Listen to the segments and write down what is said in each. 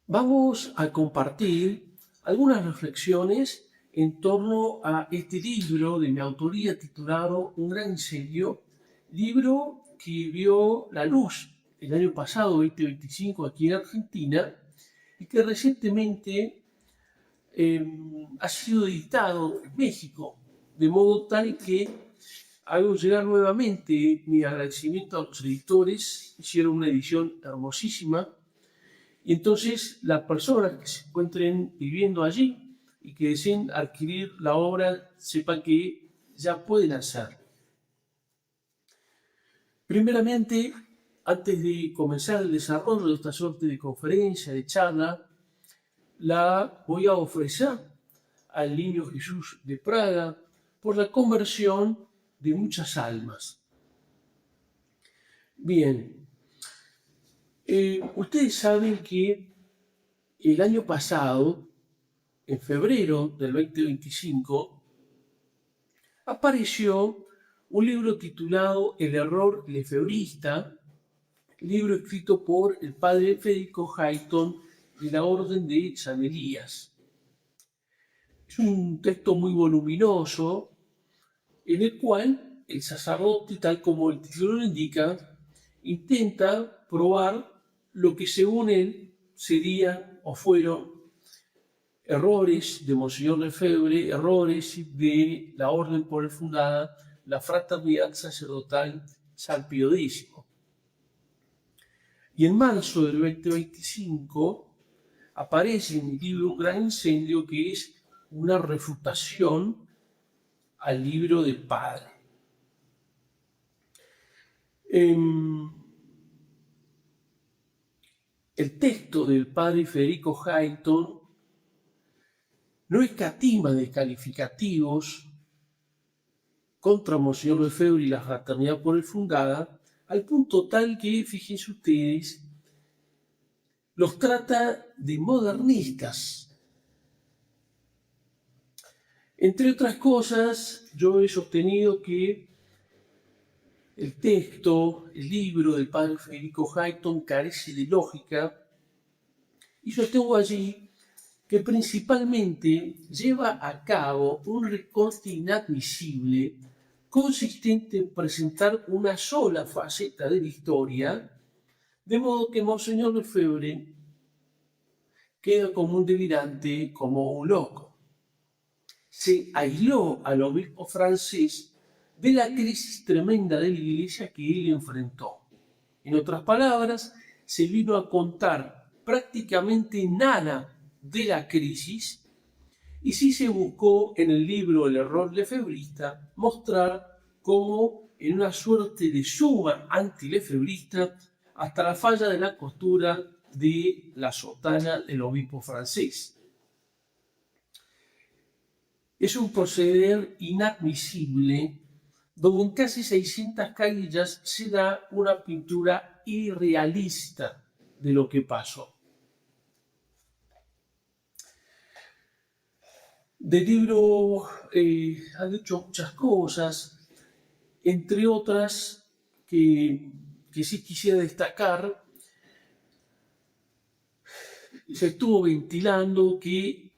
Vamos a compartir algunas reflexiones en torno a este libro de mi autoría titulado Un gran incendio, libro que vio la luz el año pasado, 2025, aquí en Argentina, y que recientemente ha sido editado en México, de modo tal que hago llegar nuevamente mi agradecimiento a los editores. Hicieron una edición hermosísima y entonces las personas que se encuentren viviendo allí y que deseen adquirir la obra sepan que ya pueden hacerlo. Primeramente, antes de comenzar el desarrollo de esta suerte de conferencia, de charla, la voy a ofrecer al Niño Jesús de Praga por la conversión de muchas almas. Bien, ustedes saben que el año pasado, en febrero del 2025, apareció un libro titulado El error lefebrista, libro escrito por el padre Federico Hayton de la Orden de San Elías. Es un texto muy voluminoso en el cual el sacerdote, tal como el título lo indica, intenta probar lo que según él serían o fueron errores de Monseñor Lefebvre, errores de la orden por él fundada, la Fraternidad Sacerdotal San Pío X. Y en marzo del 2025 aparece en mi libro Un gran incendio, que es una refutación al libro del Padre. El texto del padre Federico Hayton no escatima de calificativos contra Monseñor Lefebvre y la Fraternidad por él fundada, al punto tal que, fíjense ustedes, los trata de modernistas. Entre otras cosas, yo he sostenido que el texto, el libro del padre Federico Hayton carece de lógica, y sostengo allí que principalmente lleva a cabo un recorte inadmisible consistente en presentar una sola faceta de la historia, de modo que Monseñor Lefebvre queda como un delirante, como un loco. Se aisló al obispo francés de la crisis tremenda de la iglesia que él enfrentó. En otras palabras, se vino a contar prácticamente nada de la crisis, y sí se buscó en el libro El error lefebrista mostrar cómo, en una suerte de suma antilefebrista, hasta la falla de la costura de la sotana del obispo francés. Es un proceder inadmisible donde en casi 600 carillas se da una pintura irrealista de lo que pasó. Del libro ha dicho muchas cosas, entre otras que sí quisiera destacar. Se estuvo ventilando que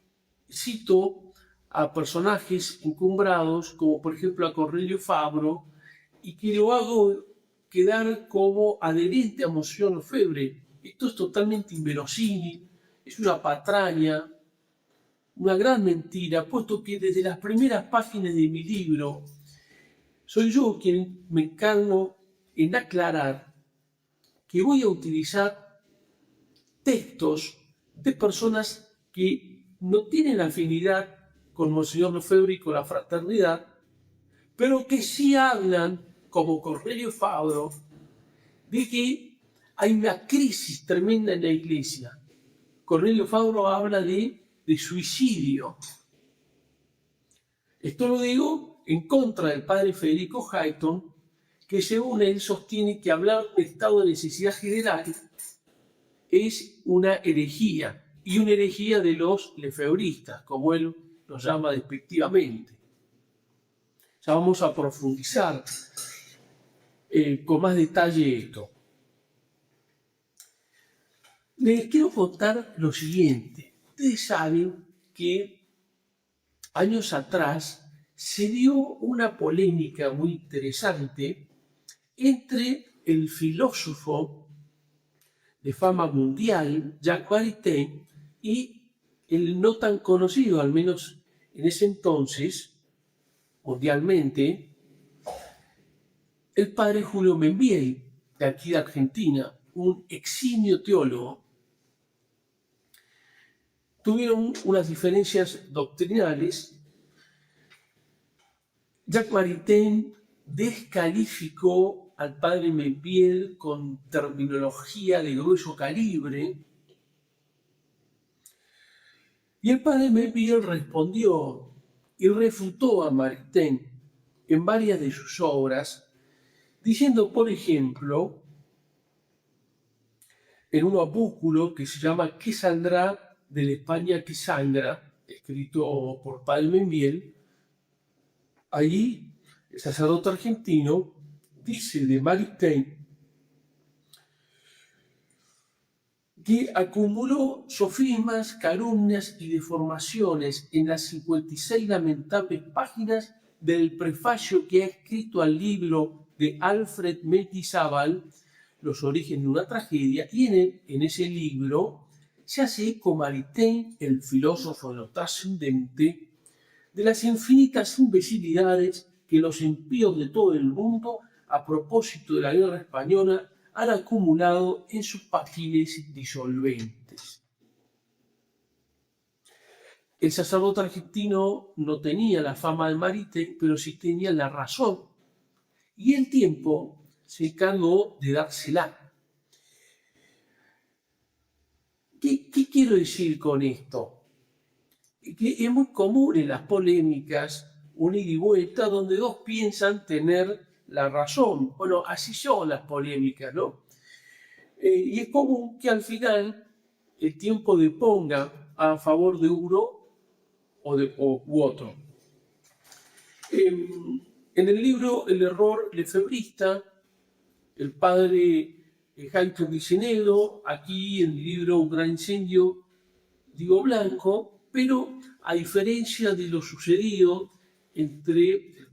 cito a personajes encumbrados, como por ejemplo a Cornelio Fabro, y que lo hago quedar como adherente a Monseñor Lefebvre. Esto es totalmente inverosímil, es una patraña, una gran mentira, puesto que desde las primeras páginas de mi libro soy yo quien me encargo en aclarar que voy a utilizar textos de personas que no tienen afinidad con Monseñor Lefebvre y con la fraternidad, pero que sí hablan, como Cornelio Fabro, de que hay una crisis tremenda en la iglesia. Cornelio Fabro habla de suicidio. Esto lo digo en contra del padre Federico Hayton, que según él sostiene que hablar de estado de necesidad general es una herejía, y una herejía de los lefebristas, como él los llama despectivamente. Ya vamos a profundizar con más detalle esto. Les quiero contar lo siguiente. Ustedes saben que años atrás se dio una polémica muy interesante entre el filósofo de fama mundial, Jacques Maritain, y el no tan conocido, al menos en ese entonces, mundialmente, el padre Julio Membiel, de aquí de Argentina, un eximio teólogo. Tuvieron unas diferencias doctrinales. Jacques Maritain descalificó al padre Membiel con terminología de grueso calibre, y el padre Membiel respondió y refutó a Maritain en varias de sus obras, diciendo, por ejemplo, en un opúsculo que se llama ¿Qué saldrá de la España que sangra?, escrito por padre Membiel, allí el sacerdote argentino dice de Maritain que acumuló sofismas, calumnias y deformaciones en las 56 lamentables páginas del prefacio que ha escrito al libro de Alfred Mendizábal, Los orígenes de una tragedia, y en ese libro se hace eco Maritain, el filósofo de lo trascendente, de las infinitas imbecilidades que los impíos de todo el mundo, a propósito de la guerra española, han acumulado en sus pagiles disolventes. El sacerdote argentino no tenía la fama de Maritain, pero sí tenía la razón, y el tiempo se encargó de dársela. ¿Qué quiero decir con esto? Que es muy común en las polémicas un ida y vuelta donde dos piensan tener la razón. Bueno, así son las polémicas, ¿no? Y es común que al final el tiempo deponga a favor de uno u otro. En el libro El error lefebrista, el padre Jaime Vicenedo, aquí en el libro Un gran incendio, digo blanco, pero a diferencia de lo sucedido entre el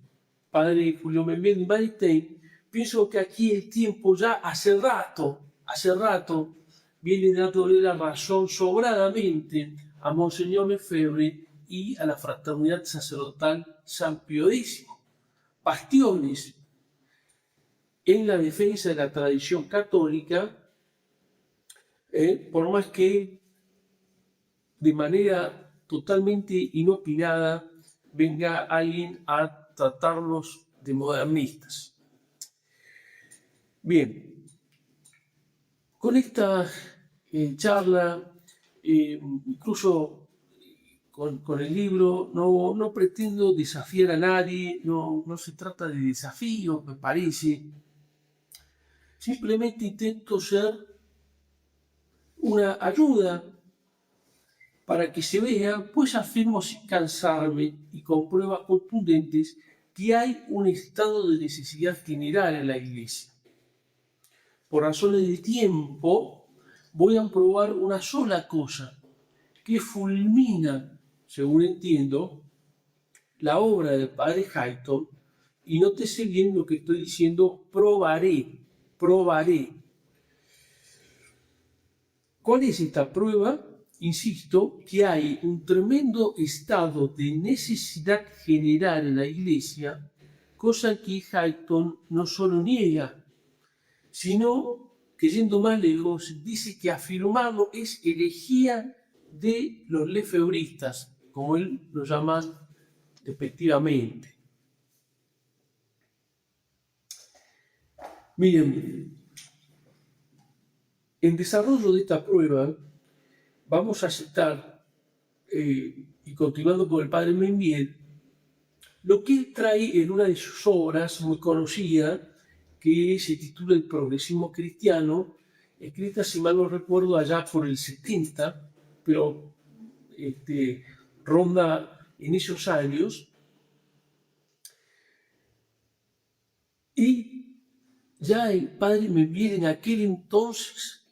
padre Julio Membiel y Maritain, pienso que aquí el tiempo ya hace rato, viene dándole la razón sobradamente a Monseñor Lefebvre y a la fraternidad sacerdotal San Pío X, bastiones en la defensa de la tradición católica, por más que de manera totalmente inopinada venga alguien a tratarlos de modernistas. Bien, con esta charla, incluso con el libro, no pretendo desafiar a nadie, no se trata de desafío, me parece. Simplemente intento ser una ayuda para que se vea, pues afirmo sin cansarme y con pruebas contundentes que hay un estado de necesidad general en la Iglesia. Por razones de tiempo, voy a probar una sola cosa que fulmina, según entiendo, la obra del padre Hayton, y nótese bien lo que estoy diciendo, probaré. ¿Cuál es esta prueba? Insisto, que hay un tremendo estado de necesidad general en la Iglesia, cosa que Hayton no solo niega, sino que yendo más lejos, dice que afirmarlo es herejía de los lefebristas, como él lo llama despectivamente. Miren, en desarrollo de esta prueba, vamos a citar, y continuando con el padre Membiel, lo que él trae en una de sus obras muy conocida, que se titula El progresismo cristiano, escrita, si mal no recuerdo, allá por el 70, pero ronda en esos años. Y ya el padre Membiel en aquel entonces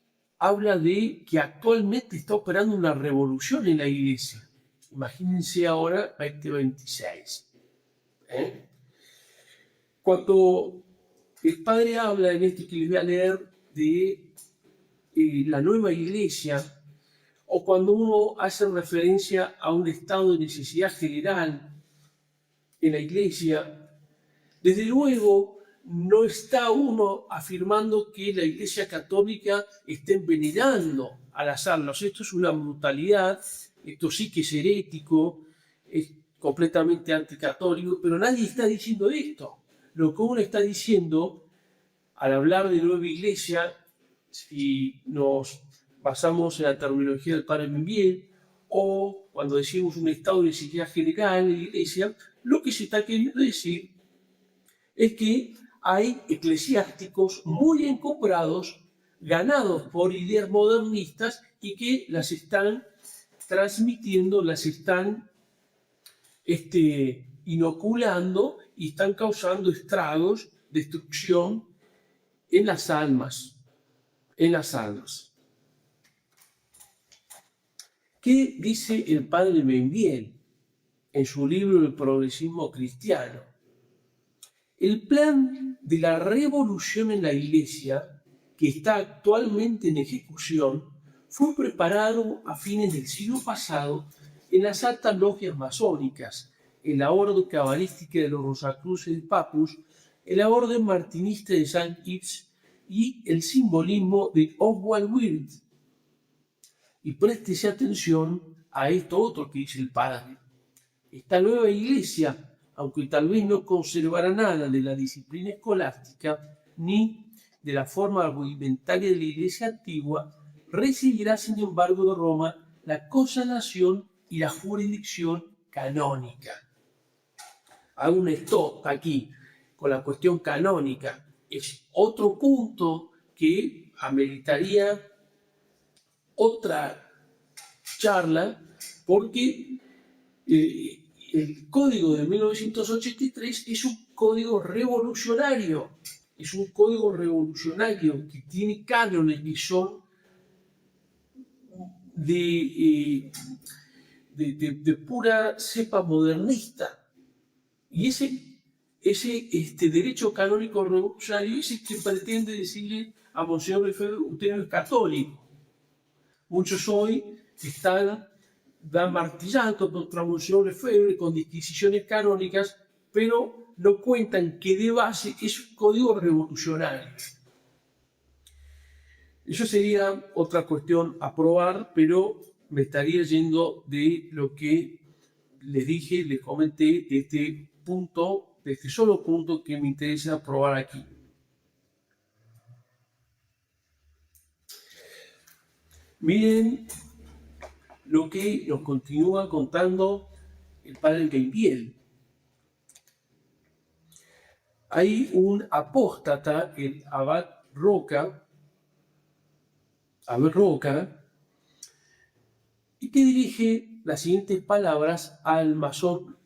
habla de que actualmente está operando una revolución en la iglesia. Imagínense ahora 2026. ¿eh? Cuando el padre habla en este que les voy a leer de la nueva iglesia, o cuando uno hace referencia a un estado de necesidad general en la iglesia, desde luego no está uno afirmando que la iglesia católica esté envenenando a las almas. Esto es una brutalidad, esto sí que es herético, es completamente anticatólico, pero nadie está diciendo esto. Lo que uno está diciendo al hablar de nueva iglesia, si nos basamos en la terminología del padre Membiel, o cuando decimos un estado de necesidad general en la iglesia, lo que se está queriendo decir es que hay eclesiásticos muy encumbrados, ganados por ideas modernistas y que las están transmitiendo, las están inoculando y están causando estragos, destrucción en las almas, en las almas. ¿Qué dice el padre Membiel en su libro El progresismo cristiano? El plan de la revolución en la iglesia, que está actualmente en ejecución, fue preparado a fines del siglo pasado en las altas logias masónicas, en la orden cabalística de los Rosacruces de Papus, en la orden martinista de Saint Yves y el simbolismo de Oswald Wirth. Y préstese atención a esto otro que dice el padre. Esta nueva iglesia, aunque tal vez no conservará nada de la disciplina escolástica ni de la forma rudimentaria de la iglesia antigua, recibirá sin embargo de Roma la consagración y la jurisdicción canónica. Hago un stop aquí con la cuestión canónica. Es otro punto que ameritaría otra charla, porque el código de 1983 es un código revolucionario, que tiene cánones que son de pura cepa modernista. Y ese derecho canónico revolucionario es el que pretende decirle a Monseñor Lefebvre: usted no es católico. Muchos hoy están martillando contra Monseñor Lefebvre con disquisiciones canónicas, pero no cuentan que de base es un código revolucionario. Eso sería otra cuestión a probar, pero me estaría yendo de lo que les dije, les comenté, de este punto, de este solo punto que me interesa probar aquí. Miren lo que nos continúa contando el padre Membiel. Hay un apóstata, el abad Roca, y que dirige las siguientes palabras al masón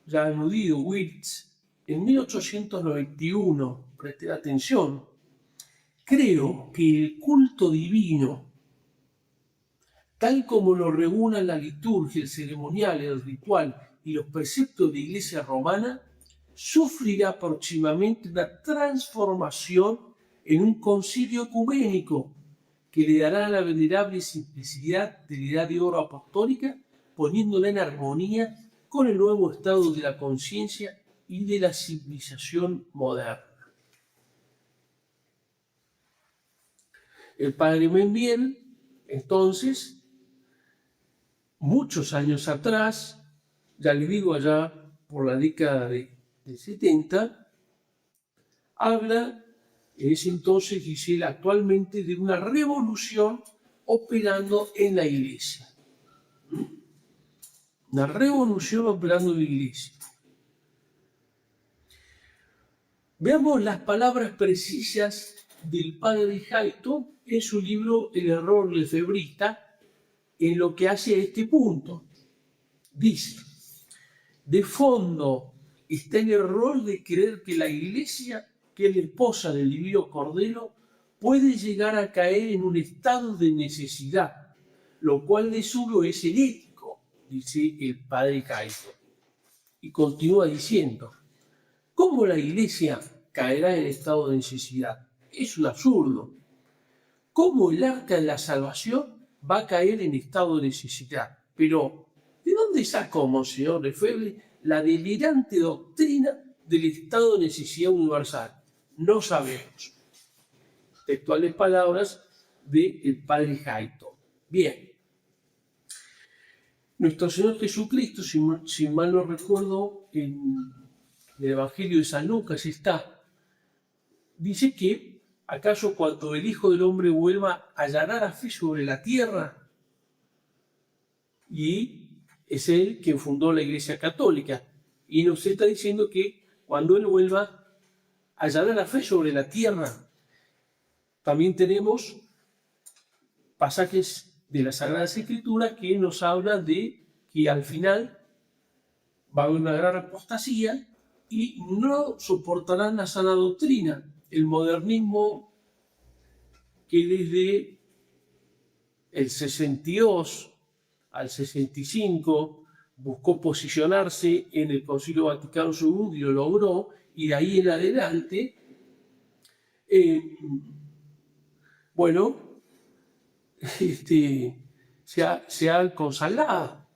ya aludido Wirth en 1891. Presten atención. Creo que el culto divino, tal como lo regulan la liturgia, el ceremonial, el ritual y los preceptos de la Iglesia romana, sufrirá próximamente una transformación en un concilio ecuménico que le dará la venerable simplicidad de la edad de oro apostólica, poniéndola en armonía con el nuevo estado de la conciencia y de la civilización moderna. El padre Membiel, entonces, muchos años atrás, ya le digo allá por la década de 70, habla en ese entonces, dice él, actualmente de una revolución operando en la iglesia. Una revolución operando en la iglesia. Veamos las palabras precisas del padre Hayton en su libro El error lefebrista, en lo que hace a este punto. Dice: de fondo está el error de creer que la iglesia, que es la esposa del divino Cordero, puede llegar a caer en un estado de necesidad, lo cual de suyo es herético, dice el padre Jaito. Y continúa diciendo, ¿cómo la iglesia caerá en estado de necesidad? Es un absurdo. ¿Cómo el arca de la salvación va a caer en estado de necesidad? Pero, ¿de dónde sacó Monseñor Lefebvre la delirante doctrina del estado de necesidad universal? No sabemos. Textuales palabras del padre Jaito. Bien. Nuestro Señor Jesucristo, si mal no recuerdo, en el Evangelio de San Lucas está, dice que ¿acaso cuando el Hijo del Hombre vuelva hallará la fe sobre la tierra? Y es Él quien fundó la Iglesia Católica. Y nos está diciendo que cuando Él vuelva hallará la fe sobre la tierra. También tenemos pasajes de las Sagradas Escrituras que nos hablan de que al final va a haber una gran apostasía y no soportarán la sana doctrina. El modernismo que desde el 62 al 65 buscó posicionarse en el Concilio Vaticano II y lo logró, y de ahí en adelante, se ha consagrado.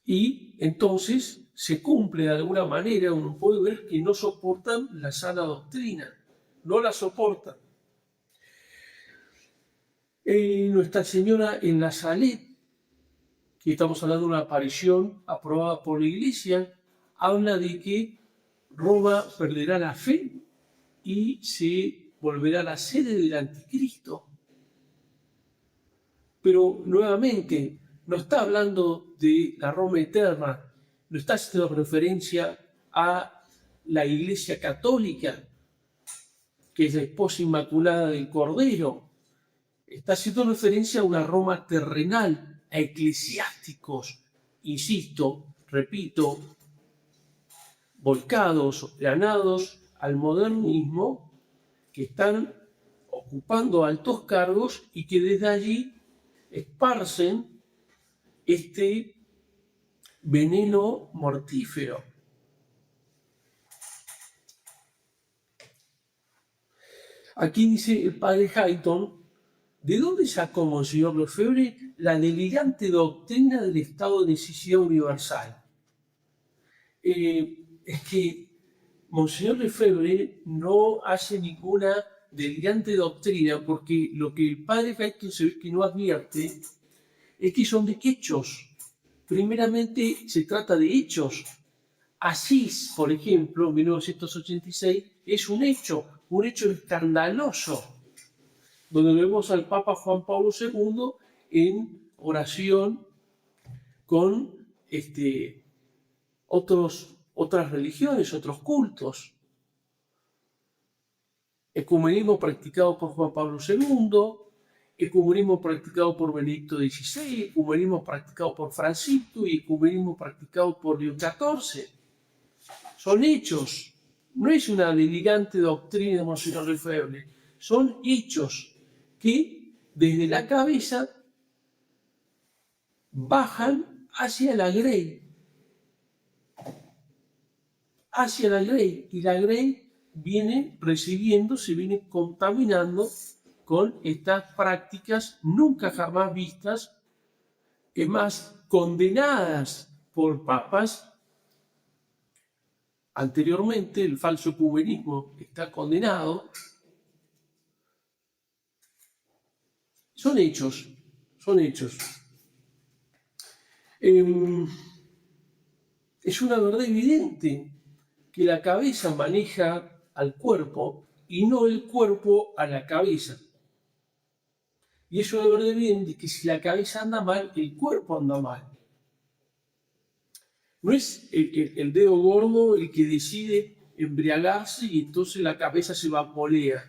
Y entonces se cumple de alguna manera, uno puede ver que no soportan la sana doctrina, no la soportan. Nuestra Señora en Nazaret, que estamos hablando de una aparición aprobada por la Iglesia, habla de que Roma perderá la fe y se volverá la sede del anticristo. Pero nuevamente, no está hablando de la Roma eterna, no está haciendo referencia a la Iglesia Católica, que es la esposa inmaculada del Cordero. Está haciendo referencia a una Roma terrenal, a eclesiásticos, insisto, repito, volcados, ganados al modernismo, que están ocupando altos cargos y que desde allí esparcen este veneno mortífero. Aquí dice el padre Hayton, ¿de dónde sacó Monseñor Lefebvre la delirante doctrina del estado de necesidad universal? Es que Monseñor Lefebvre no hace ninguna delirante doctrina, porque lo que el padre Hayton se ve que no advierte es que son de hechos. Primeramente se trata de hechos. Asís, por ejemplo, en 1986, es un hecho escandaloso, donde vemos al Papa Juan Pablo II en oración con otras religiones, otros cultos. Ecumenismo practicado por Juan Pablo II, ecumenismo practicado por Benedicto XVI, ecumenismo practicado por Francisco y ecumenismo practicado por León XIV. Son hechos, no es una delirante doctrina de Monseñor Lefebvre, son hechos que desde la cabeza bajan hacia la grey, y la grey viene recibiendo, se viene contaminando con estas prácticas nunca jamás vistas, es más, condenadas por papas. Anteriormente el falso ecumenismo está condenado. Son hechos. Es una verdad evidente que la cabeza maneja al cuerpo y no el cuerpo a la cabeza. Y es una verdad evidente que si la cabeza anda mal, el cuerpo anda mal. No es el dedo gordo el que decide embriagarse y entonces la cabeza se vampolea.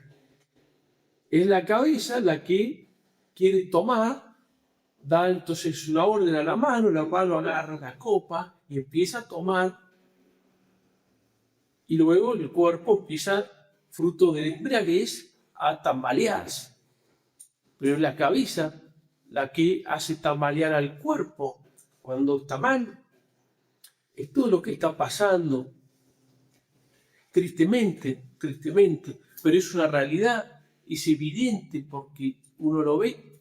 Es la cabeza la que quiere tomar, da entonces una orden a la mano agarra la copa y empieza a tomar, y luego el cuerpo empieza fruto de la embriaguez, a tambalearse. Pero es la cabeza la que hace tambalear al cuerpo cuando está mal. Es todo lo que está pasando, tristemente, pero es una realidad, es evidente porque uno lo ve.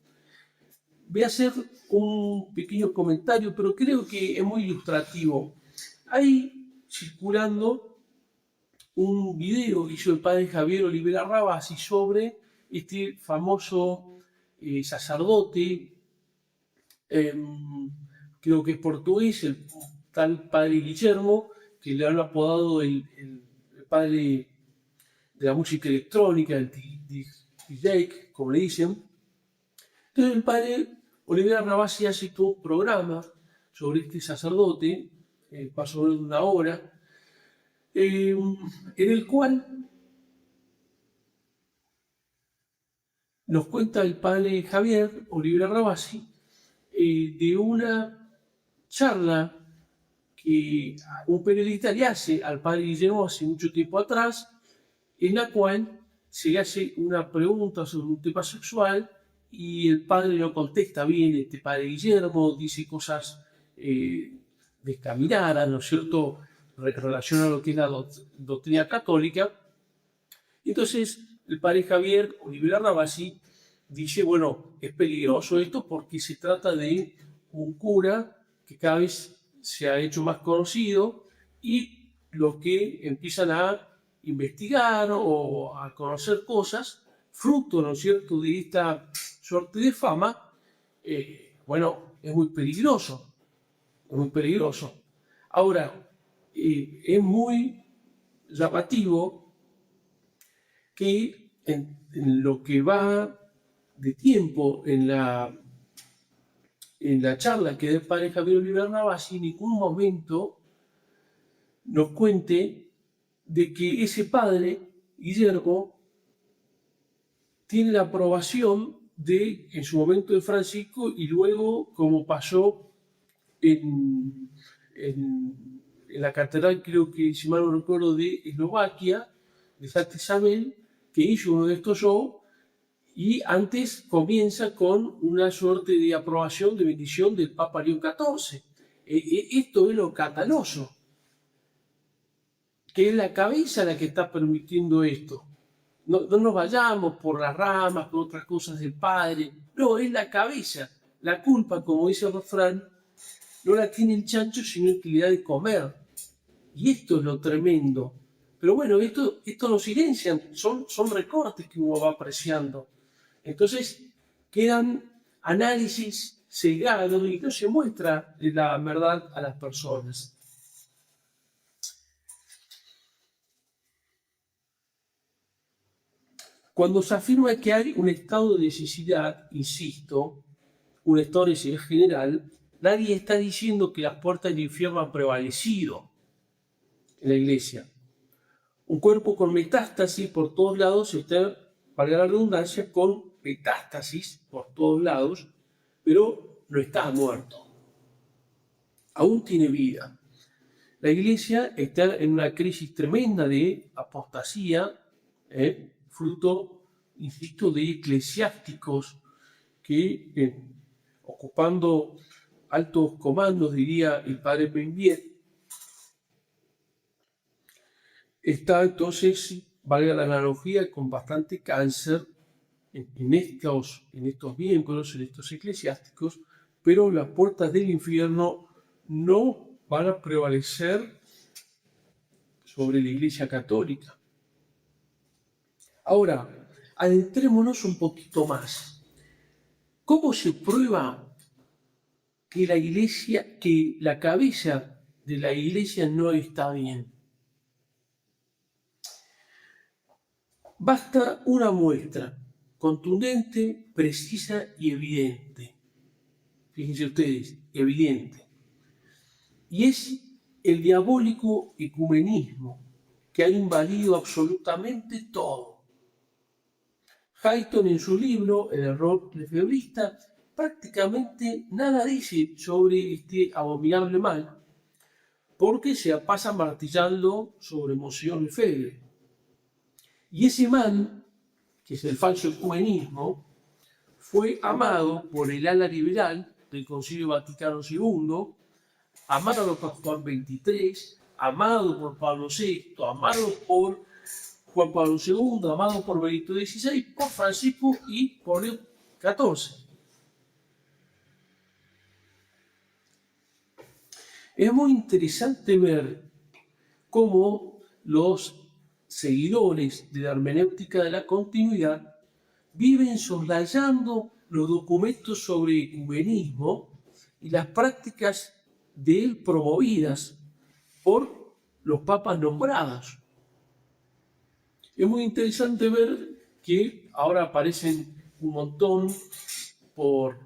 Voy a hacer un pequeño comentario, pero creo que es muy ilustrativo. Hay circulando un video que hizo el padre Javier Olivera Rabasi sobre este famoso sacerdote, creo que es portugués, el tal padre Guillermo, que le han apodado el padre de la música electrónica, el DJ, como le dicen. Entonces el padre Olivera Rabasi hace todo un programa sobre este sacerdote, pasó de una hora, en el cual nos cuenta el padre Javier Olivera Rabasi de una charla que un periodista le hace al padre Guillermo hace mucho tiempo atrás, en la cual se le hace una pregunta sobre un tema sexual y el padre no contesta bien. Este padre Guillermo dice cosas descaminadas, ¿no es cierto?, relacionadas a lo que es la doctrina católica. Entonces el padre Javier Olivera Rabasi dice, bueno, es peligroso esto porque se trata de un cura que cada vez se ha hecho más conocido y los que empiezan a investigar o a conocer cosas, fruto, ¿no es cierto?, de esta suerte de fama, bueno, es muy peligroso, es muy peligroso. Ahora, es muy llamativo que en lo que va de tiempo en la charla que da el padre Javier Olivera Rabasi, en ningún momento nos cuente de que ese padre, Guillermo, tiene la aprobación en su momento de Francisco y luego, como pasó en la catedral, creo que, si mal no recuerdo, de Eslovaquia, de Santa Isabel, que hizo uno de estos shows, y antes comienza con una suerte de aprobación, de bendición del Papa León XIV. Esto es lo cataloso, que es la cabeza la que está permitiendo esto. No nos vayamos por las ramas, por otras cosas del Padre. No, es la cabeza. La culpa, como dice el refrán, no la tiene el chancho, sino el que le da de comer. Y esto es lo tremendo. Pero bueno, esto lo silencian, son recortes que uno va apreciando. Entonces quedan análisis cegados y no se muestra la verdad a las personas. Cuando se afirma que hay un estado de necesidad, insisto, un estado de necesidad general, nadie está diciendo que las puertas del infierno han prevalecido en la iglesia. Un cuerpo con metástasis por todos lados está, valga la redundancia, con metástasis por todos lados, pero no está muerto. Aún tiene vida. La iglesia está en una crisis tremenda de apostasía, fruto, insisto, de eclesiásticos que, ocupando altos comandos, diría el padre Benvier, está entonces, valga la analogía, con bastante cáncer en estos miembros, en estos eclesiásticos, pero las puertas del infierno no van a prevalecer sobre la Iglesia Católica. Ahora, adentrémonos un poquito más. ¿Cómo se prueba que la cabeza de la Iglesia no está bien? Basta una muestra contundente, precisa y evidente. Fíjense ustedes, evidente. Y es el diabólico ecumenismo que ha invadido absolutamente todo. Hayton, en su libro El error lefebrista, prácticamente nada dice sobre este abominable mal, porque se pasa martillando sobre Monseñor Lefebvre. Y ese man, que es el falso ecumenismo, fue amado por el ala liberal del Concilio Vaticano II, amado por Juan XXIII, amado por Pablo VI, amado por Juan Pablo II, amado por Benito XVI, por Francisco y por Leo XIV. Es muy interesante ver cómo los seguidores de la hermenéutica de la continuidad viven soslayando los documentos sobre ecumenismo y las prácticas de él promovidas por los papas nombrados. Es muy interesante ver que ahora aparecen un montón por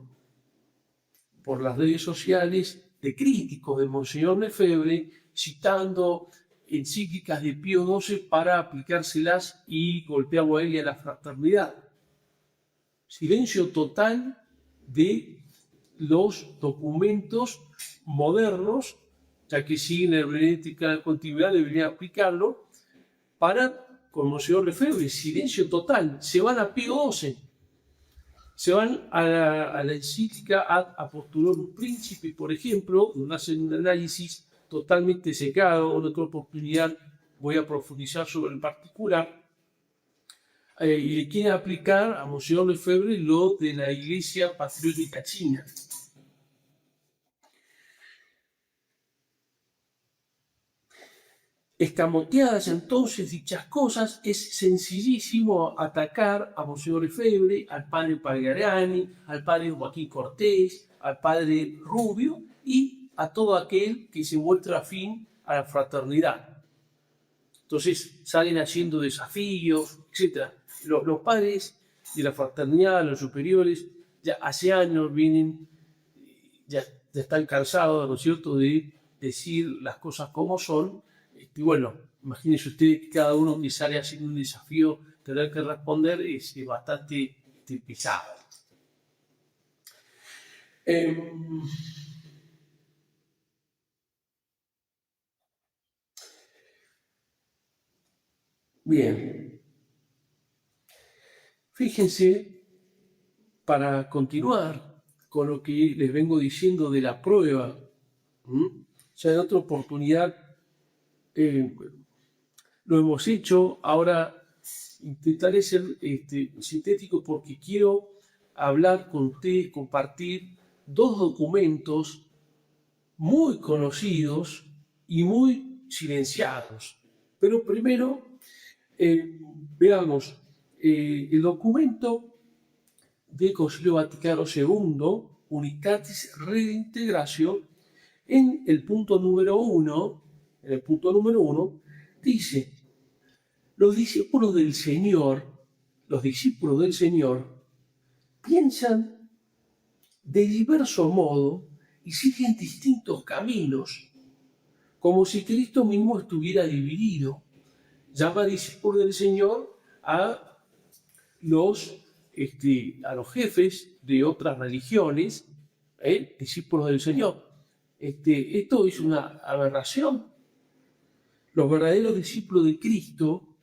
las redes sociales de críticos de Monseñor Lefebvre citando encíclicas de Pío XII para aplicárselas y golpearlo a él y a la fraternidad. Silencio total de los documentos modernos, ya que siguen la hermenéutica de la continuidad, deberían aplicarlo para con Monseñor Lefebvre. Silencio total. Se van a Pío XII. Se van a la encíclica Ad Apostolorum Principi, por ejemplo, donde hacen un análisis totalmente secado. En otra oportunidad voy a profundizar sobre el particular. Y le quieren aplicar a Monseñor Lefebvre lo de la Iglesia Patriótica China. Escamoteadas entonces dichas cosas, es sencillísimo atacar a Monseñor Lefebvre, al padre Pagliariani, al padre Joaquín Cortés, al padre Rubio y a todo aquel que se muestra afín a la fraternidad. Entonces salen haciendo desafíos, etc. Los padres de la fraternidad, los superiores, ya hace años vienen, ya están cansados, ¿no es cierto?, de decir las cosas como son. Y bueno, imagínense ustedes que cada uno que sale haciendo un desafío, tener que responder es bastante pesado. Bien. Fíjense, para continuar con lo que les vengo diciendo de la prueba, ya en otra oportunidad lo hemos hecho, ahora intentaré ser sintético porque quiero hablar con ustedes, compartir dos documentos muy conocidos y muy silenciados. Pero primero, veamos el documento del Concilio Vaticano II, Unitatis Redintegratio, en el punto número 1, dice: los discípulos del Señor piensan de diverso modo y siguen distintos caminos, como si Cristo mismo estuviera dividido. Llama discípulos del Señor a los jefes de otras religiones, discípulos del Señor. Esto es una aberración. Los verdaderos discípulos de Cristo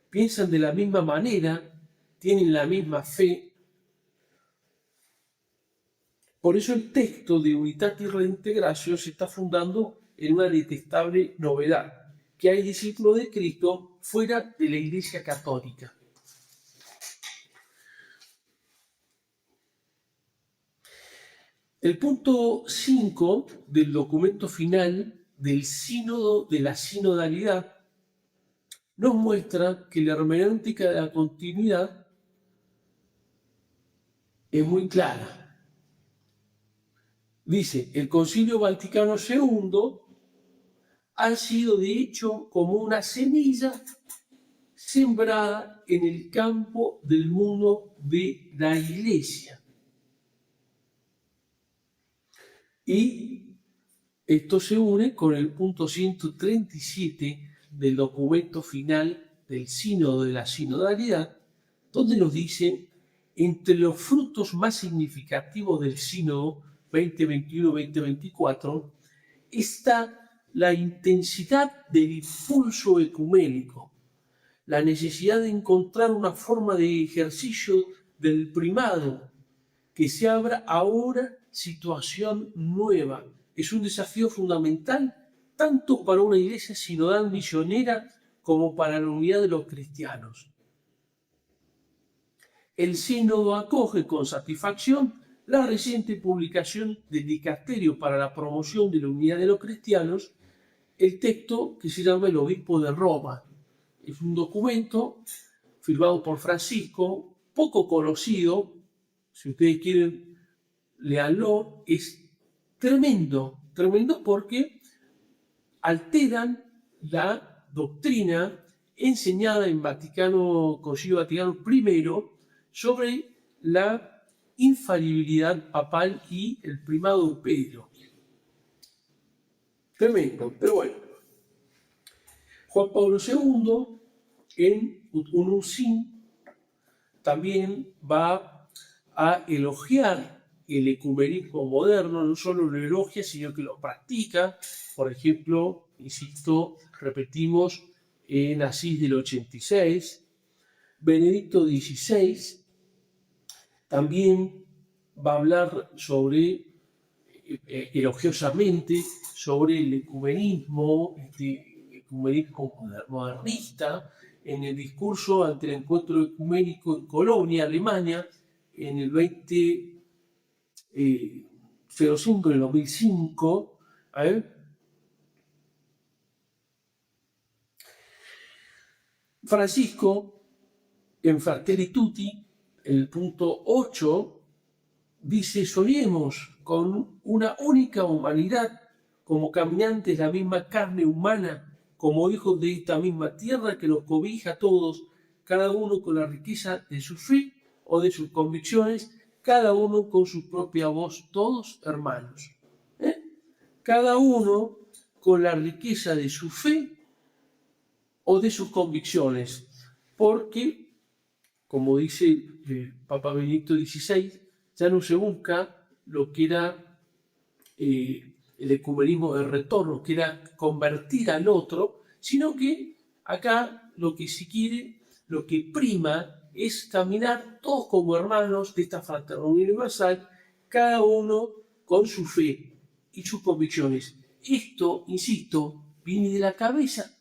piensan de la misma manera, tienen la misma fe. Por eso el texto de Unitatis Redintegratio se está fundando en una detestable novedad, que hay discípulos de Cristo fuera de la Iglesia Católica. El punto 5 del documento final del sínodo de la sinodalidad nos muestra que la hermenéutica de la continuidad es muy clara. Dice, el Concilio Vaticano II ha sido de hecho como una semilla sembrada en el campo del mundo de la Iglesia. Y esto se une con el punto 137 del documento final del Sínodo de la Sinodalidad, donde nos dice: entre los frutos más significativos del Sínodo 2021-2024 está la intensidad del impulso ecuménico, la necesidad de encontrar una forma de ejercicio del primado, que se abra ahora situación nueva. Es un desafío fundamental tanto para una iglesia sinodal misionera como para la unidad de los cristianos. El sínodo acoge con satisfacción la reciente publicación del Dicasterio para la Promoción de la Unidad de los Cristianos, el texto que se llama El Obispo de Roma. Es un documento firmado por Francisco, poco conocido. Si ustedes quieren, léanlo. Es tremendo porque alteran la doctrina enseñada en Concilio Vaticano I sobre la infalibilidad papal y el primado de Pedro. Tremendo, pero bueno. Juan Pablo II, en Unum Sin, también va a elogiar el ecumenismo moderno, no solo lo elogia, sino que lo practica. Por ejemplo, insisto, repetimos, en Asís del 86, Benedicto XVI también va a hablar elogiosamente sobre el ecumenismo modernista en el discurso ante el encuentro ecuménico en Colonia, Alemania, en el 2005, en el 2005. Francisco, en Fratelli Tutti, en el punto 8, dice: soñemos con una única humanidad, como caminantes de la misma carne humana, como hijos de esta misma tierra que los cobija a todos, cada uno con la riqueza de su fe o de sus convicciones, cada uno con su propia voz, todos hermanos. Cada uno con la riqueza de su fe o de sus convicciones, porque, como dice el Papa Benedicto XVI, ya no se busca lo que era el ecumenismo de retorno, que era convertir al otro, sino que acá lo que se quiere, lo que prima, es caminar todos como hermanos de esta fraternidad universal, cada uno con su fe y sus convicciones. Esto, insisto, viene de la cabeza.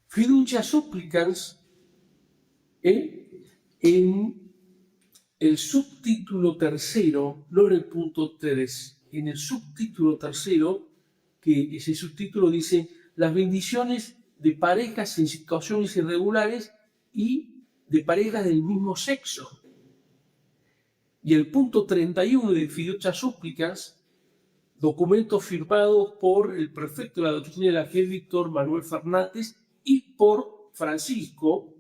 Fiducia supplicans, en el subtítulo tercero, no en el punto 3, en el subtítulo tercero, que ese subtítulo dice las bendiciones de parejas en situaciones irregulares y de parejas del mismo sexo. Y el punto 31 de Fiducia supplicans, documento firmado por el prefecto de la doctrina de la fe, Víctor Manuel Fernández, y por Francisco.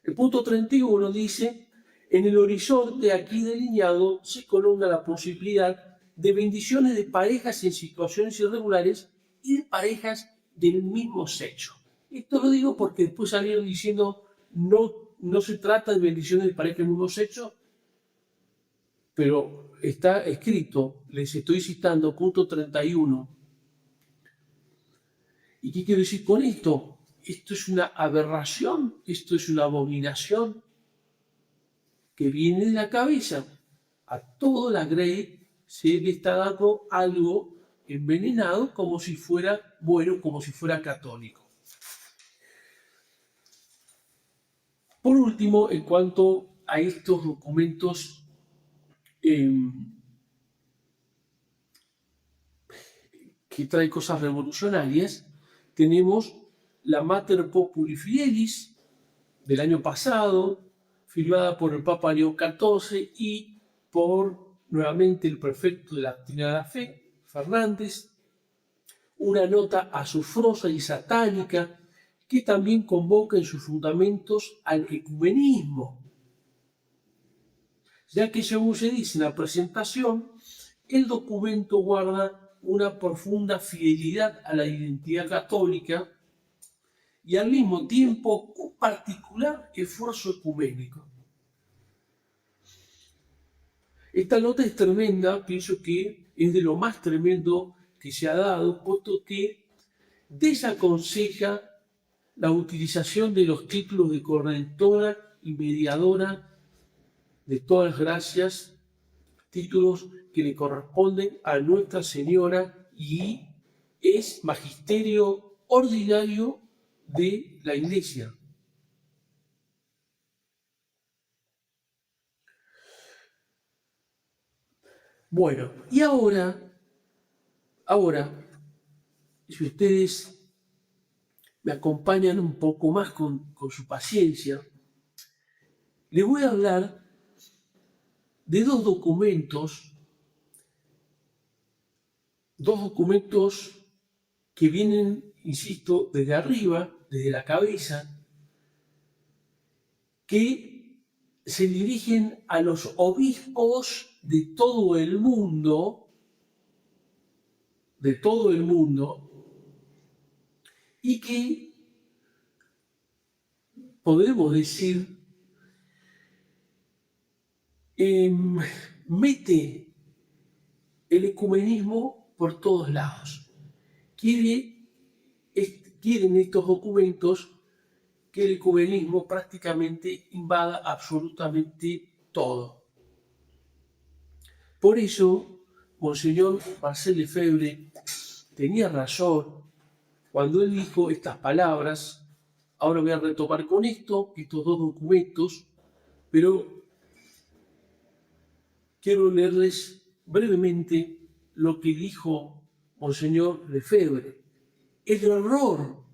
El punto 31 dice: en el horizonte aquí delineado se coloca la posibilidad de bendiciones de parejas en situaciones irregulares y de parejas del mismo sexo. Esto lo digo porque después salieron diciendo no se trata de bendiciones de parejas del mismo sexo, pero está escrito, les estoy citando, punto 31. ¿Y qué quiero decir con esto? Esto es una aberración, esto es una abominación que viene de la cabeza. A toda la Grey se le está dando algo envenenado como si fuera bueno, como si fuera católico. Por último, en cuanto a estos documentos que traen cosas revolucionarias, tenemos la Mater Populi Fidelis del año pasado, firmada por el Papa León XIV y por, nuevamente, el prefecto de la doctrina de la fe, Fernández, una nota azufrosa y satánica que también convoca en sus fundamentos al ecumenismo, ya que, según se dice en la presentación, el documento guarda una profunda fidelidad a la identidad católica y al mismo tiempo un particular esfuerzo ecuménico. Esta nota es tremenda, pienso que es de lo más tremendo que se ha dado, puesto que desaconseja la utilización de los títulos de corredentora y mediadora de todas las gracias, títulos que le corresponden a Nuestra Señora y es magisterio ordinario de la Iglesia. Bueno, y ahora, si ustedes me acompañan un poco más con su paciencia, les voy a hablar de dos documentos que vienen, insisto, desde arriba, desde la cabeza, que se dirigen a los obispos de todo el mundo, y que podemos decir mete el ecumenismo por todos lados. Quieren estos documentos que el ecumenismo prácticamente invada absolutamente todo. Por eso, Monseñor Marcel Lefebvre tenía razón cuando él dijo estas palabras. Ahora voy a retomar con estos dos documentos, pero quiero leerles brevemente lo que dijo Monseñor Lefebvre. El error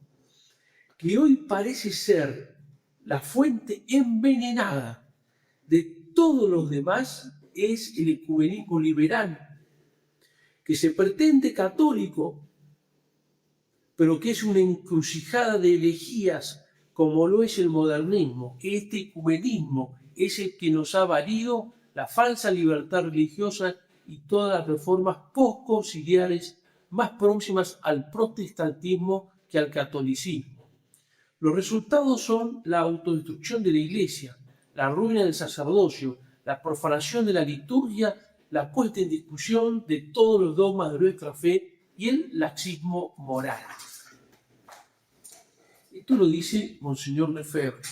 que hoy parece ser la fuente envenenada de todos los demás es el ecumenismo liberal, que se pretende católico, pero que es una encrucijada de herejías, como lo es el modernismo. Este ecumenismo es el que nos ha valido la falsa libertad religiosa y todas las reformas postconciliares más próximas al protestantismo que al catolicismo. Los resultados son la autodestrucción de la Iglesia, la ruina del sacerdocio, la profanación de la liturgia, la puesta en discusión de todos los dogmas de nuestra fe y el laxismo moral. Esto lo dice Monseñor Lefebvre.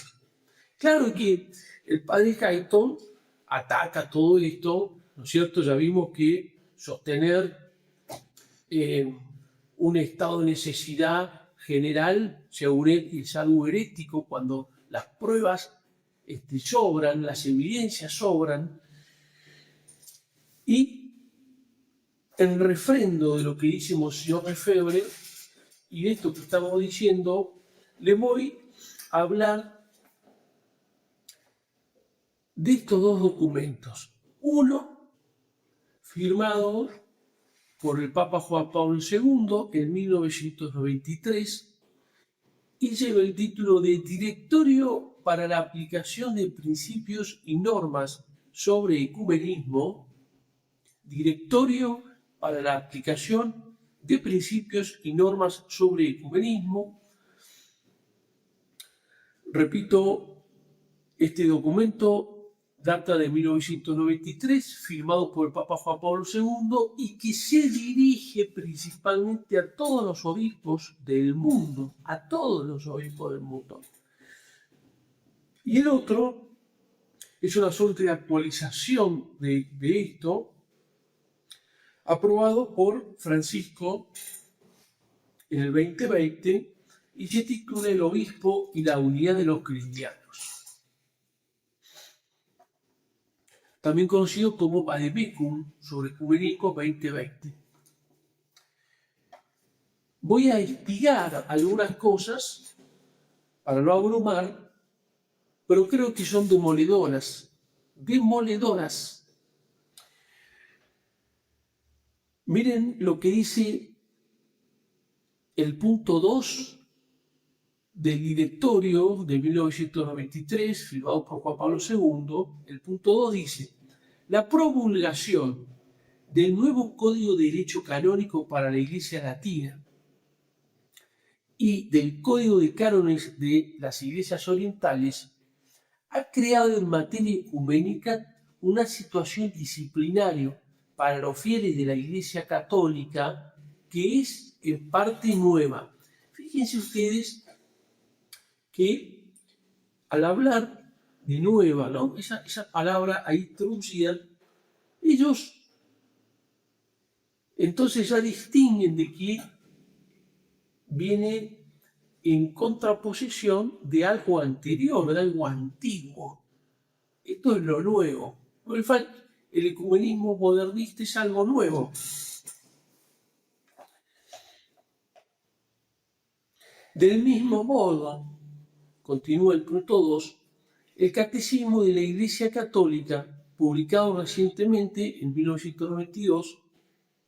Claro que el padre Guyton ataca todo esto, ¿no es cierto? Ya vimos que sostener un estado de necesidad general, según él, es algo herético cuando las pruebas sobran, las evidencias sobran. Y en refrendo de lo que dice Monseñor Lefebvre y de esto que estamos diciendo, le voy a hablar de estos dos documentos. Uno, firmado por el Papa Juan Pablo II en 1993 y lleva el título de Directorio para la aplicación de principios y normas sobre ecumenismo, Directorio para la aplicación de principios y normas sobre ecumenismo. Repito, este documento data de 1993, firmado por el Papa Juan Pablo II y que se dirige principalmente a todos los obispos del mundo, Y el otro es una suerte de actualización de esto, aprobado por Francisco en el 2020 y se titula El obispo y la unidad de los cristianos, también conocido como Vademecum sobre Ecumenismo 2020. Voy a espigar algunas cosas para no abrumar, pero creo que son demoledoras. Miren lo que dice el punto 2 del directorio de 1993, firmado por Juan Pablo II. El punto 2 dice: la promulgación del nuevo Código de Derecho Canónico para la Iglesia Latina y del Código de Cánones de las Iglesias Orientales ha creado en materia ecuménica una situación disciplinaria para los fieles de la Iglesia Católica que es en parte nueva. Fíjense ustedes que al hablar de nueva, ¿no? Esa palabra ahí traducida, ellos entonces ya distinguen de que viene en contraposición de algo anterior, de algo antiguo. Esto es lo nuevo. El ecumenismo modernista es algo nuevo. Del mismo modo, continúa el punto 2, el Catecismo de la Iglesia Católica, publicado recientemente en 1992,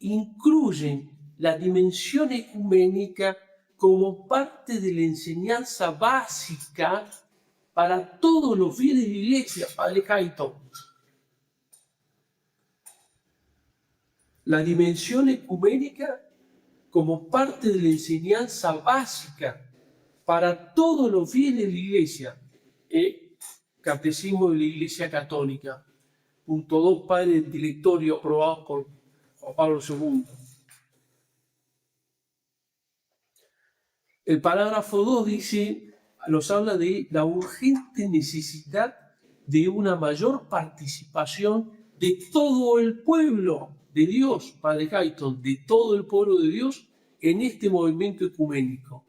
incluye la dimensión ecuménica como parte de la enseñanza básica para todos los fieles de la Iglesia, Padre Hayton. La dimensión ecuménica como parte de la enseñanza básica para todos los fieles de la Iglesia. Catecismo de la Iglesia Católica. Punto 2, Padre del Directorio, aprobado por Juan Pablo II. El parágrafo 2 nos habla de la urgente necesidad de una mayor participación de todo el pueblo de Dios, Padre Hayton, de todo el pueblo de Dios en este movimiento ecuménico.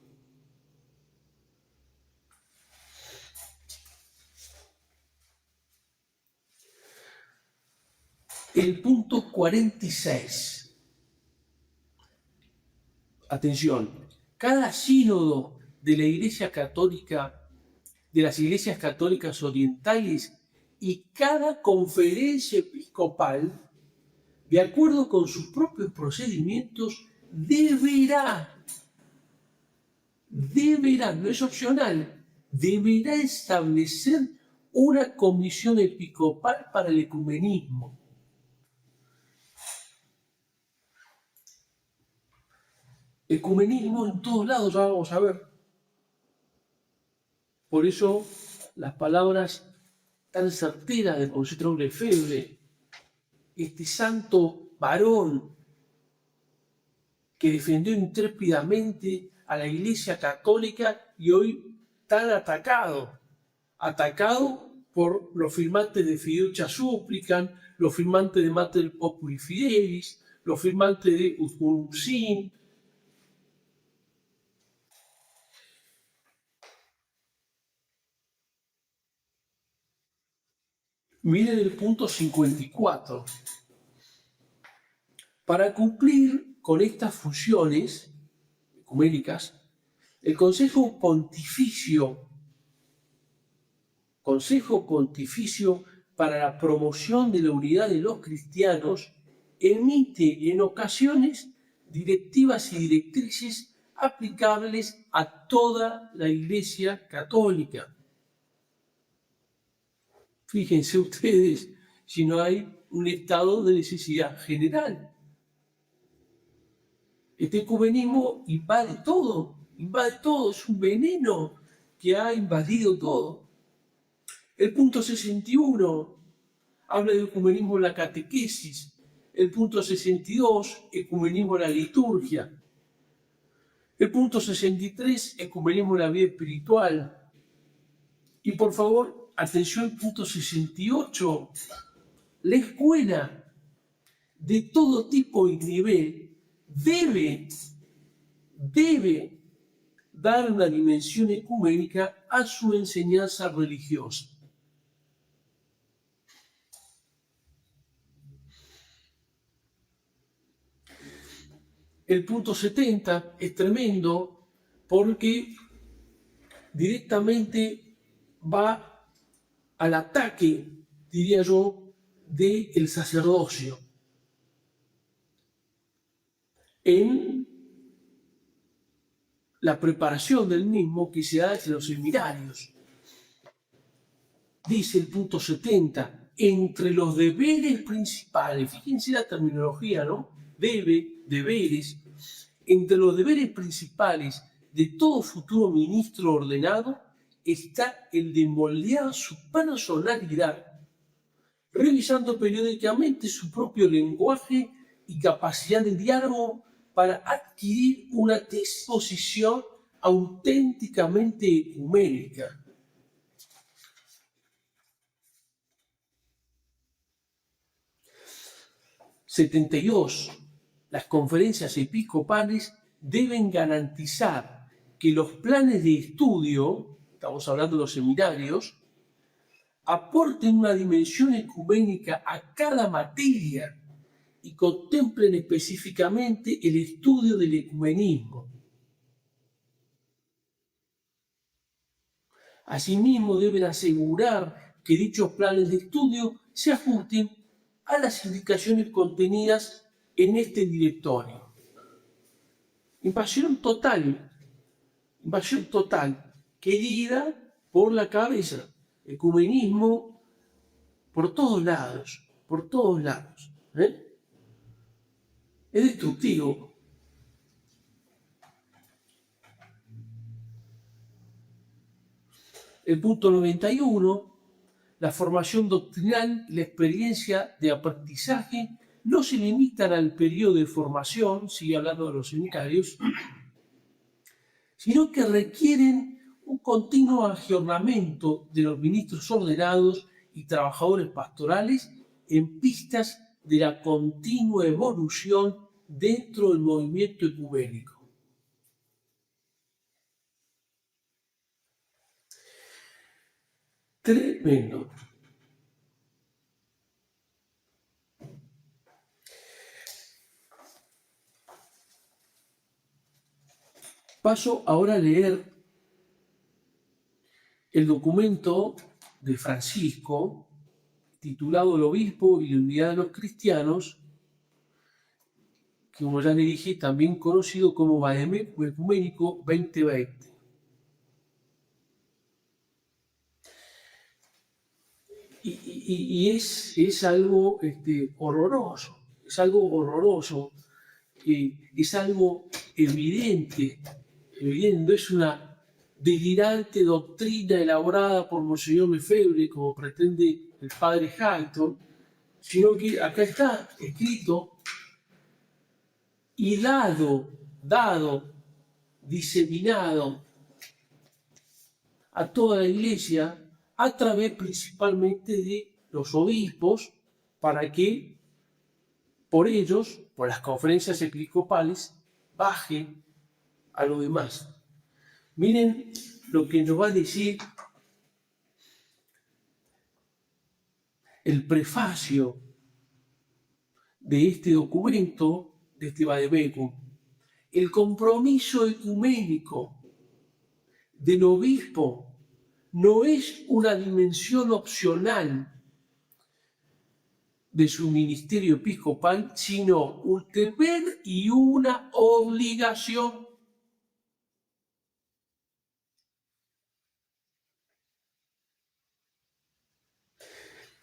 El punto 46. Atención, cada sínodo de la Iglesia Católica, de las iglesias católicas orientales y cada conferencia episcopal, de acuerdo con sus propios procedimientos, deberá, no es opcional, deberá establecer una comisión episcopal para el ecumenismo. Ecumenismo en todos lados, ya vamos a ver. Por eso las palabras tan certeras del Concilio Lefebvre, este santo varón que defendió intrépidamente a la Iglesia Católica y hoy tan atacado por los firmantes de Fiducia Supplican, los firmantes de Mater Populi Fidelis, los firmantes de Usculum Sint. Miren el punto 54. Para cumplir con estas funciones ecuménicas, el Consejo Pontificio para la Promoción de la Unidad de los Cristianos emite en ocasiones directivas y directrices aplicables a toda la Iglesia Católica. Fíjense ustedes si no hay un estado de necesidad general. Este ecumenismo invade todo, es un veneno que ha invadido todo. El punto 61 habla de ecumenismo en la catequesis. El punto 62, ecumenismo en la liturgia. El punto 63, ecumenismo en la vida espiritual. Y por favor, atención al punto 68. La escuela de todo tipo y nivel debe dar una dimensión ecuménica a su enseñanza religiosa. El punto 70 es tremendo porque directamente va al ataque, diría yo, del sacerdocio en la preparación del mismo que se da entre los seminarios. Dice el punto 70, entre los deberes principales, fíjense la terminología, ¿no? Deberes, entre los deberes principales de todo futuro ministro ordenado está el de moldear su personalidad, revisando periódicamente su propio lenguaje y capacidad de diálogo para adquirir una disposición auténticamente ecuménica. '72. Las conferencias episcopales deben garantizar que los planes de estudio, estamos hablando de los seminarios, aporten una dimensión ecuménica a cada materia y contemplen específicamente el estudio del ecumenismo. Asimismo, deben asegurar que dichos planes de estudio se ajusten a las indicaciones contenidas en este directorio. Invasión total, querida por la cabeza. Ecumenismo por todos lados, Es destructivo. El punto 91, la formación doctrinal y la experiencia de aprendizaje no se limitan al periodo de formación, sigue hablando de los seminarios, sino que requieren un continuo ayornamiento de los ministros ordenados y trabajadores pastorales en vistas de la continua evolución dentro del movimiento ecuménico. Tremendo. Paso ahora a leer el documento de Francisco, titulado El Obispo y la Unidad de los Cristianos, que como ya le dije, también conocido como Vademecum Ecuménico 2020. Y es algo horroroso, es algo evidente, no es una delirante doctrina elaborada por Monseñor Lefebvre, como pretende el padre Hayton, sino que acá está escrito y dado, diseminado a toda la Iglesia a través principalmente de los obispos, para que por ellos, por las conferencias episcopales, bajen a lo demás. Miren lo que nos va a decir el prefacio de este documento, de este Vademecum. El compromiso ecuménico del obispo no es una dimensión opcional de su ministerio episcopal, sino un deber y una obligación.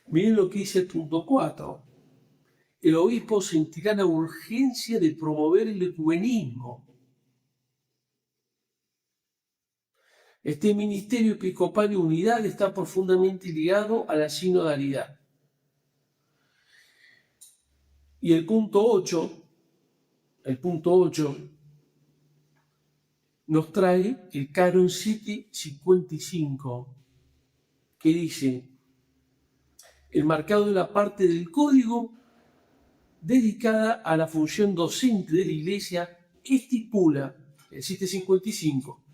Miren lo que dice el punto 4. El obispo sentirá la urgencia de promover el ecumenismo. Este ministerio episcopal de unidad está profundamente ligado a la sinodalidad. Y el punto 8 nos trae el Canon 755, que dice: enmarcado en la parte del código dedicada a la función docente de la Iglesia, estipula el 755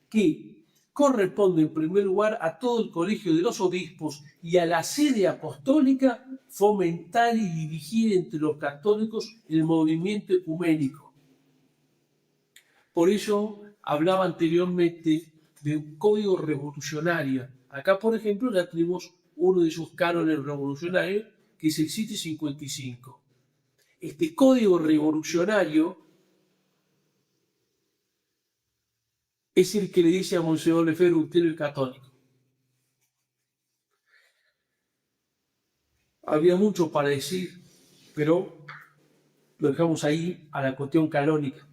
que corresponde en primer lugar a todo el colegio de los obispos y a la sede apostólica fomentar y dirigir entre los católicos el movimiento ecuménico. Por eso hablaba anteriormente de un código revolucionario. Acá, por ejemplo, ya tenemos uno de esos cánones revolucionarios, que es el 755. Este código revolucionario es el que le dice a Monseñor Lefebvre: usted es católico. Había mucho para decir, pero lo dejamos ahí a la cuestión canónica.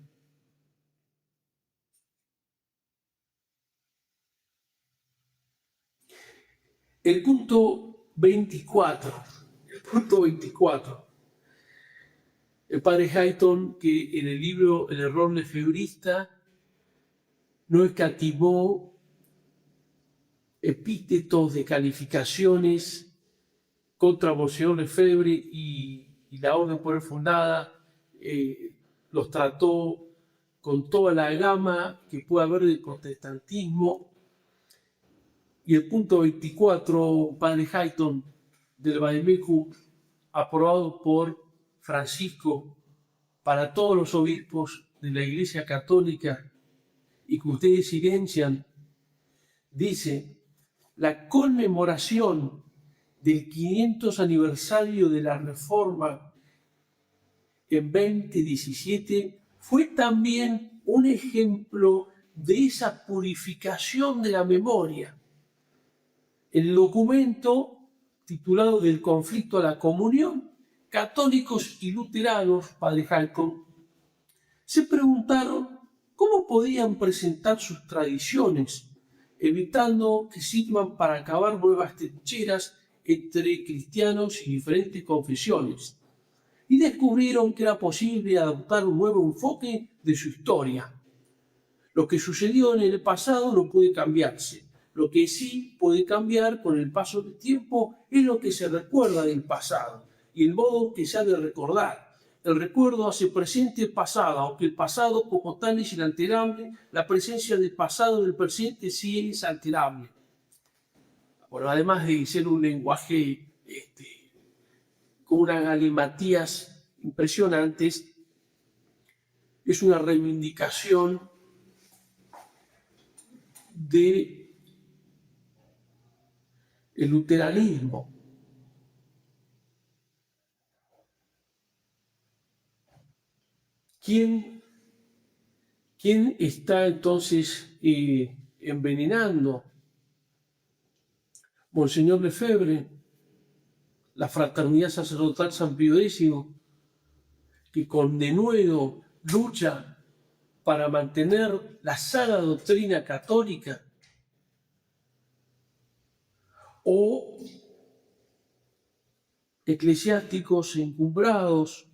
El punto 24. El padre Hayton, que en el libro El error lefebrista no escatimó epítetos de calificaciones contra Monseñor Lefebvre y la orden por él fundada, los trató con toda la gama que puede haber del protestantismo. Y el punto 24, padre Hayton, del Vademecum, aprobado por Francisco para todos los obispos de la Iglesia Católica y que ustedes silencian, dice: la conmemoración del 500 aniversario de la Reforma en 2017 fue también un ejemplo de esa purificación de la memoria. El documento titulado Del conflicto a la comunión, católicos y luteranos, padre Halcón, se preguntaron cómo podían presentar sus tradiciones, evitando que sirvan para acabar nuevas trincheras entre cristianos y diferentes confesiones. Y descubrieron que era posible adoptar un nuevo enfoque de su historia. Lo que sucedió en el pasado no puede cambiarse. Lo que sí puede cambiar con el paso del tiempo es lo que se recuerda del pasado y el modo que se ha de recordar. El recuerdo hace presente el pasado, aunque el pasado como tal es inalterable, la presencia del pasado en el presente sí es alterable. Bueno, además de ser un lenguaje con unas galimatías impresionantes, es una reivindicación de el luteranismo. ¿Quién está entonces envenenando? Monseñor Lefebvre, la Fraternidad Sacerdotal San Pío X, que con denuedo lucha para mantener la sana doctrina católica, o eclesiásticos encumbrados,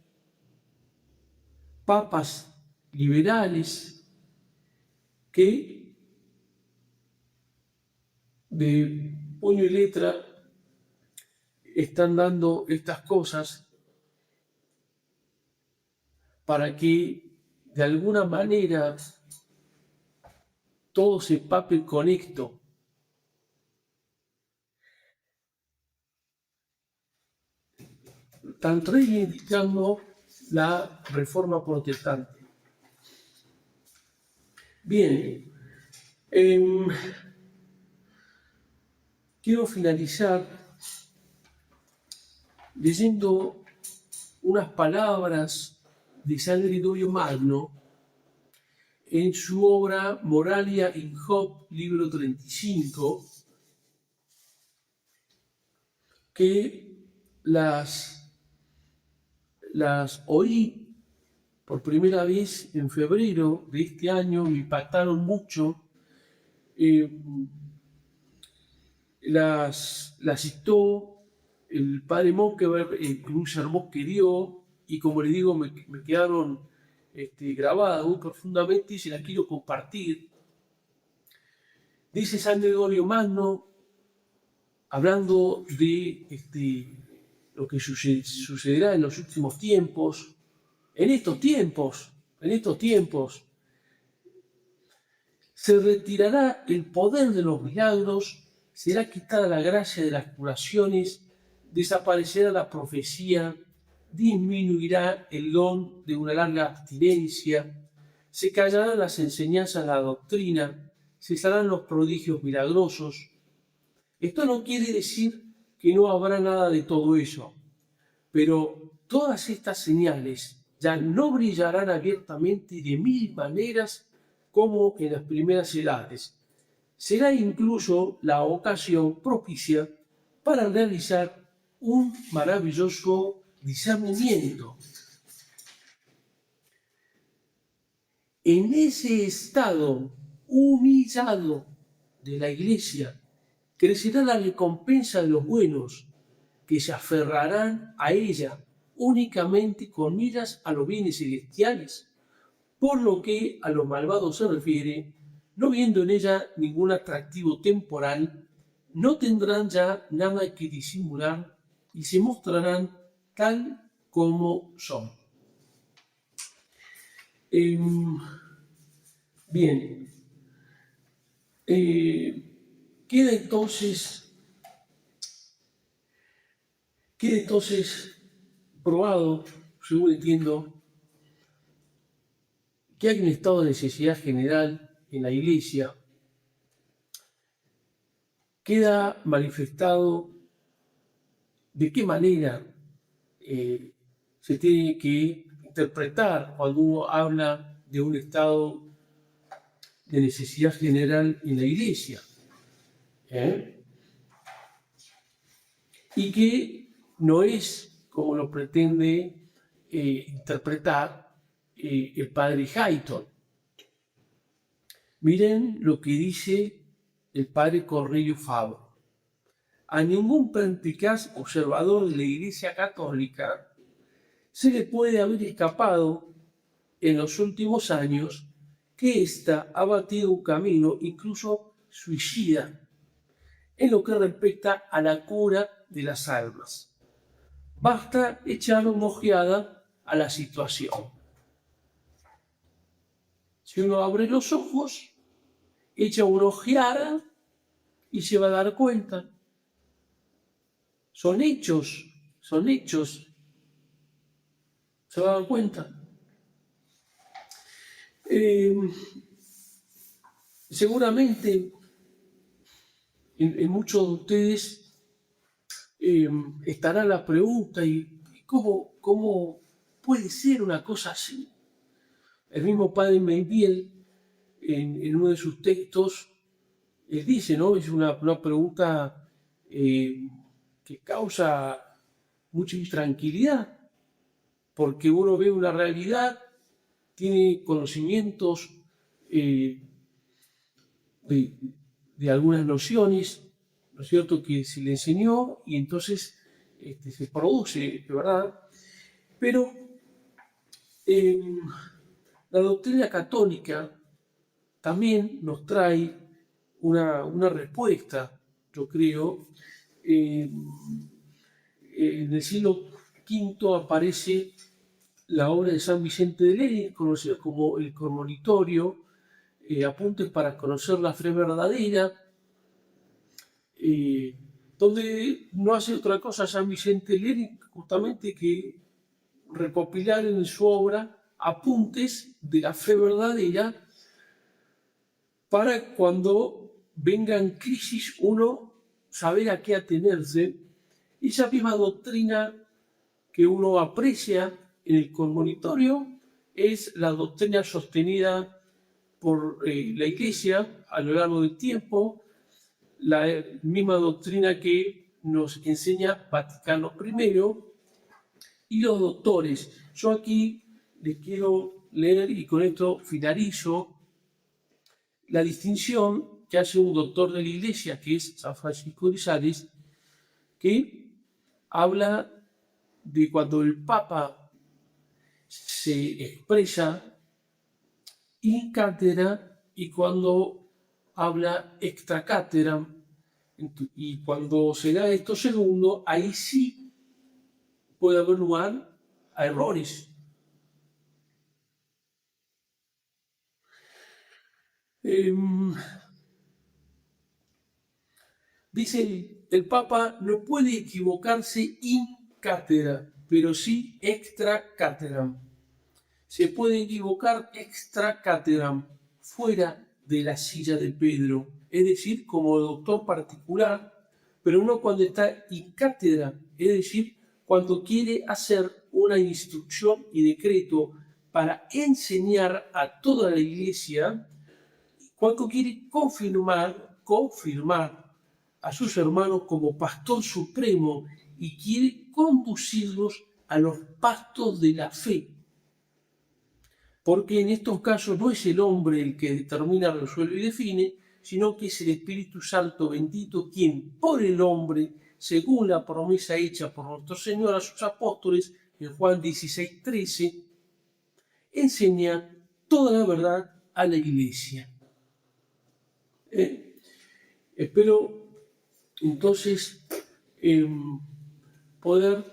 papas liberales, que de puño y letra están dando estas cosas para que de alguna manera todo se empape con esto. Están reivindicando la reforma protestante. Bien, quiero finalizar leyendo unas palabras de San Gregorio Magno en su obra Moralia in Hoc, libro 35, que las oí por primera vez en febrero de este año, me impactaron mucho. Las citó el padre Monkeberg en un sermón que dio, y como le digo, me quedaron grabadas muy profundamente y se las quiero compartir. Dice San Gregorio Magno, hablando de lo que sucederá en los últimos tiempos, en estos tiempos, se retirará el poder de los milagros, será quitada la gracia de las curaciones, desaparecerá la profecía, disminuirá el don de una larga abstinencia, se callarán las enseñanzas de la doctrina, cesarán los prodigios milagrosos. Esto no quiere decir que no habrá nada de todo eso, pero todas estas señales ya no brillarán abiertamente de mil maneras como en las primeras edades. Será incluso la ocasión propicia para realizar un maravilloso discernimiento. En ese estado humillado de la Iglesia crecerá la recompensa de los buenos, que se aferrarán a ella únicamente con miras a los bienes celestiales, por lo que a los malvados se refiere, no viendo en ella ningún atractivo temporal, no tendrán ya nada que disimular y se mostrarán tal como son. Bien, queda entonces probado, según entiendo, que hay un estado de necesidad general en la Iglesia. Queda manifestado de qué manera se tiene que interpretar cuando uno habla de un estado de necesidad general en la Iglesia. Y que no es como lo pretende interpretar el padre Hayton. Miren lo que dice el padre Cornelio Fabro. A ningún perspicaz observador de la Iglesia Católica se le puede haber escapado en los últimos años que ésta ha batido un camino incluso suicida en lo que respecta a la cura de las almas. Basta echar una ojeada a la situación. Si uno abre los ojos, echa una ojeada y se va a dar cuenta. Son hechos. Se va a dar cuenta. Seguramente en muchos de ustedes estará la pregunta, ¿y cómo puede ser una cosa así? El mismo padre Maybiel, en uno de sus textos, él dice, ¿no? Es una pregunta que causa mucha intranquilidad, porque uno ve una realidad, tiene conocimientos de algunas nociones, ¿no es cierto?, que se le enseñó y entonces se produce, ¿verdad? Pero la doctrina católica también nos trae una respuesta, yo creo. En el siglo V aparece la obra de San Vicente de Lérida, conocida como el Coronitorio, Apuntes para conocer la fe verdadera, donde no hace otra cosa San Vicente de Lérida justamente que recopilar en su obra apuntes de la fe verdadera para cuando vengan crisis uno saber a qué atenerse. Esa misma doctrina que uno aprecia en el Coronitorio es la doctrina sostenida por la Iglesia a lo largo del tiempo, la misma doctrina que nos enseña Vaticano I y los doctores. Yo aquí les quiero leer, y con esto finalizo, la distinción que hace un doctor de la Iglesia, que es San Francisco de Sales, que habla de cuando el Papa se expresa in cátedra y cuando habla extra cátedra. Y cuando se da esto segundo, ahí sí puede haber lugar a errores. Dice el Papa, no puede equivocarse in cátedra, pero sí extra cátedra. Se puede equivocar extra cátedra, fuera de la silla de Pedro, es decir, como doctor particular, pero no cuando está in cátedra, es decir, cuando quiere hacer una instrucción y decreto para enseñar a toda la Iglesia, cuando quiere confirmar a sus hermanos como pastor supremo y quiere conducirlos a los pastos de la fe. Porque en estos casos no es el hombre el que determina, resuelve y define, sino que es el Espíritu Santo bendito quien, por el hombre, según la promesa hecha por nuestro Señor a sus apóstoles, en Juan 16:13, enseña toda la verdad a la iglesia. Espero entonces poder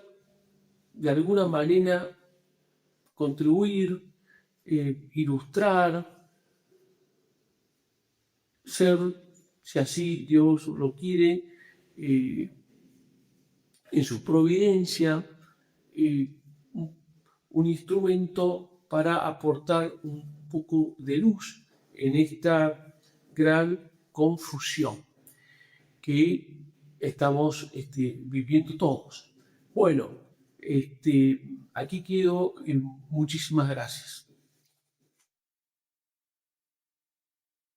de alguna manera contribuir, ilustrar, ser, si así Dios lo quiere, en su providencia, un instrumento para aportar un poco de luz en esta gran confusión que estamos viviendo todos. Bueno, aquí quedo. Muchísimas gracias.